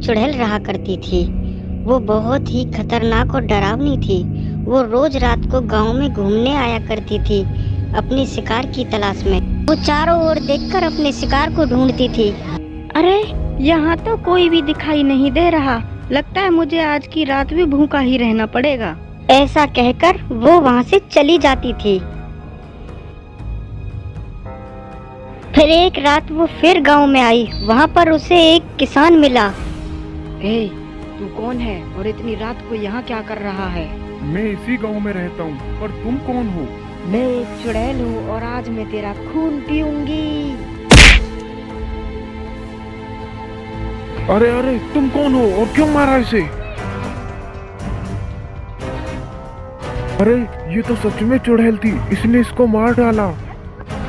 चुड़ैल रहा करती थी। वो बहुत ही खतरनाक और डरावनी थी। वो रोज रात को गांव में घूमने आया करती थी अपनी शिकार की तलाश में। वो चारों ओर देखकर अपने शिकार को ढूंढती थी। अरे यहाँ तो कोई भी दिखाई नहीं दे रहा। लगता है मुझे आज की रात भी भूखा ही रहना पड़ेगा। ऐसा कहकर वो वहाँ से चली जाती थी। फिर एक रात वो फिर गांव में आई। वहाँ पर उसे एक किसान मिला। ए, तू कौन है और इतनी रात को यहाँ क्या कर रहा है? मैं इसी गांव में रहता हूँ, पर तुम कौन हो? मैं एक चुड़ैल हूँ और आज मैं तेरा खून पीऊंगी। अरे अरे, तुम कौन हो और क्यों मारा इसे? अरे ये तो सच में चुड़ैल थी, इसने इसको मार डाला।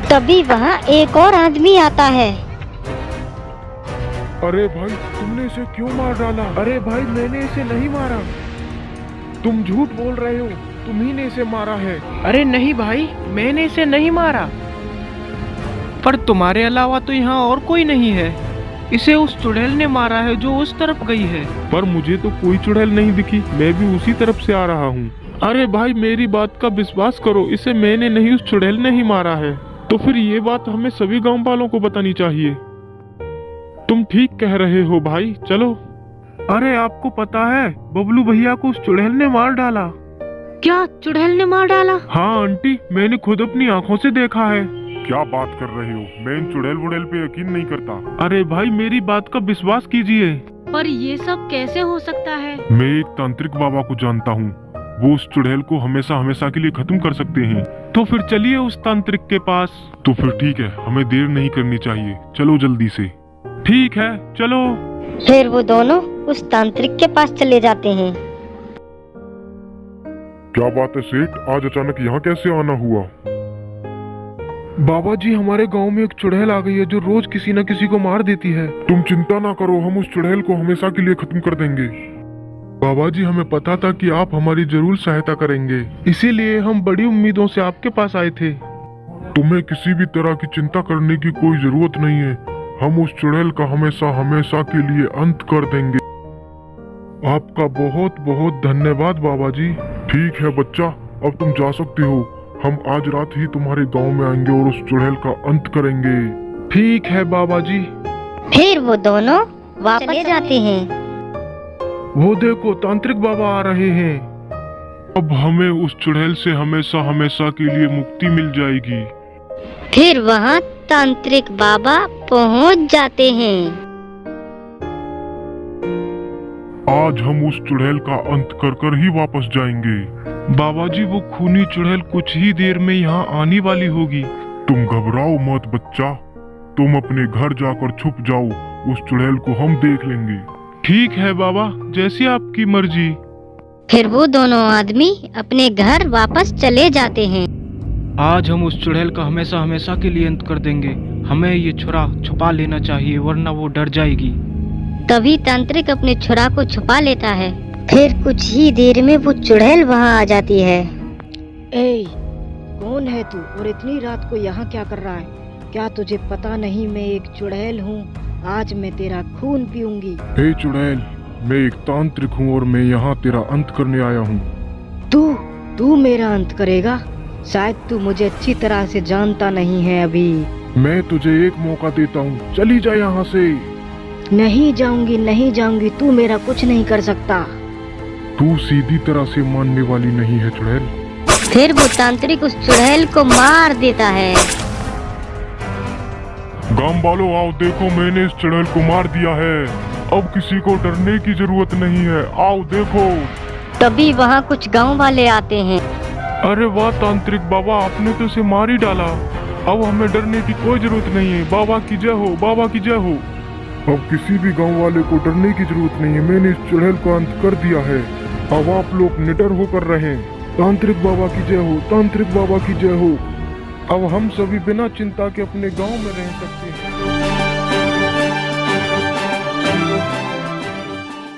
तभी वहाँ एक और आदमी आता है। अरे भाई, तुमने इसे क्यों मार डाला? अरे भाई, मैंने इसे नहीं मारा। तुम झूठ बोल रहे हो, तुम ही ने इसे मारा है। अरे नहीं भाई, मैंने इसे नहीं मारा। पर तुम्हारे अलावा तो यहाँ और कोई नहीं है। इसे उस चुड़ैल ने मारा है जो उस तरफ गई है। पर मुझे तो कोई चुड़ैल नहीं दिखी, मैं भी उसी तरफ से आ रहा हूँ। अरे भाई, मेरी बात का विश्वास करो, इसे मैंने नहीं, उस चुड़ैल ने ही मारा है। तो फिर ये बात हमें सभी गांव वालों को बतानी चाहिए। तुम ठीक कह रहे हो भाई, चलो। अरे आपको पता है, बबलू भैया को उस चुड़ैल ने मार डाला। क्या चुड़ैल ने मार डाला? हाँ आंटी, मैंने खुद अपनी आंखों से देखा है। क्या बात कर रहे हो? मैं इन चुड़ैल वुड़ैल पे यकीन नहीं करता। अरे भाई, मेरी बात का विश्वास कीजिए। पर ये सब कैसे हो सकता है? मैं एक तांत्रिक बाबा को जानता हूँ, वो उस चुड़ैल को हमेशा हमेशा के लिए खत्म कर सकते हैं। तो फिर चलिए उस तांत्रिक के पास। तो फिर ठीक है, हमें देर नहीं करनी चाहिए, चलो जल्दी से। ठीक है, चलो। फिर वो दोनों उस तांत्रिक के पास चले जाते हैं। क्या बात है सेठ, आज अचानक यहाँ कैसे आना हुआ? बाबा जी, हमारे गांव में एक चुड़ैल आ गई है जो रोज किसी न किसी को मार देती है। तुम चिंता ना करो, हम उस चुड़ैल को हमेशा के लिए खत्म कर देंगे। बाबा जी, हमें पता था कि आप हमारी जरूर सहायता करेंगे, इसीलिए हम बड़ी उम्मीदों से आपके पास आए थे। तुम्हें किसी भी तरह की चिंता करने की कोई जरूरत नहीं है। हम उस चुड़ैल का हमेशा हमेशा के लिए अंत कर देंगे। आपका बहुत बहुत धन्यवाद बाबा जी। ठीक है बच्चा, अब तुम जा सकते हो। हम आज रात ही तुम्हारे गांव में आएंगे और उस चुड़ैल का अंत करेंगे। ठीक है बाबा जी। फिर वो दोनों वापस चले जाते हैं। वो देखो, तांत्रिक बाबा आ रहे हैं। अब हमें उस चुड़ैल से हमेशा हमेशा के लिए मुक्ति मिल जाएगी। फिर वहाँ तांत्रिक बाबा पहुँच जाते हैं। आज हम उस चुड़ैल का अंत कर कर ही वापस जाएंगे। बाबा जी, वो खूनी चुड़ैल कुछ ही देर में यहाँ आने वाली होगी। तुम घबराओ मत बच्चा, तुम अपने घर जाकर छुप जाओ, उस चुड़ैल को हम देख लेंगे। ठीक है बाबा, जैसी आपकी मर्जी। फिर वो दोनों आदमी अपने घर वापस चले जाते हैं। आज हम उस चुड़ैल का हमेशा हमेशा के लिए अंत कर देंगे। हमें ये छुरा छुपा लेना चाहिए, वरना वो डर जाएगी। तभी तांत्रिक अपने छुरा को छुपा लेता है। फिर कुछ ही देर में वो चुड़ैल वहाँ आ जाती है। ए, कौन है तू और इतनी रात को यहाँ क्या कर रहा है? क्या तुझे पता नहीं मैं एक चुड़ैल हूँ? आज मैं तेरा खून पीऊंगी। हे चुड़ैल, मैं एक तांत्रिक हूँ और मैं यहाँ तेरा अंत करने आया हूँ। तू मेरा अंत करेगा? शायद तू मुझे अच्छी तरह से जानता नहीं है अभी। मैं तुझे एक मौका देता हूँ, चली जा यहाँ से। नहीं जाऊंगी, तू मेरा कुछ नहीं कर सकता। तू सीधी तरह से मानने वाली नहीं है चुड़ैल। फिर वो तांत्रिक उस चुड़ैल को मार देता है। गांव वालों आओ देखो, मैंने इस चुड़ैल को मार दिया है। अब किसी को डरने की जरूरत नहीं है, आओ देखो। तभी वहाँ कुछ गांव वाले आते हैं। अरे वाह तांत्रिक बाबा, आपने तो इसे मार ही डाला। अब हमें डरने की कोई जरूरत नहीं है। बाबा की जय हो, बाबा की जय हो। अब किसी भी गांव वाले को डरने की जरूरत नहीं है, मैंने इस चुड़ैल को अंत कर दिया है। अब आप लोग निडर होकर रहें। तांत्रिक बाबा की जय हो, तांत्रिक बाबा की जय हो। अब हम सभी बिना चिंता के अपने गांव में रह सकते हैं।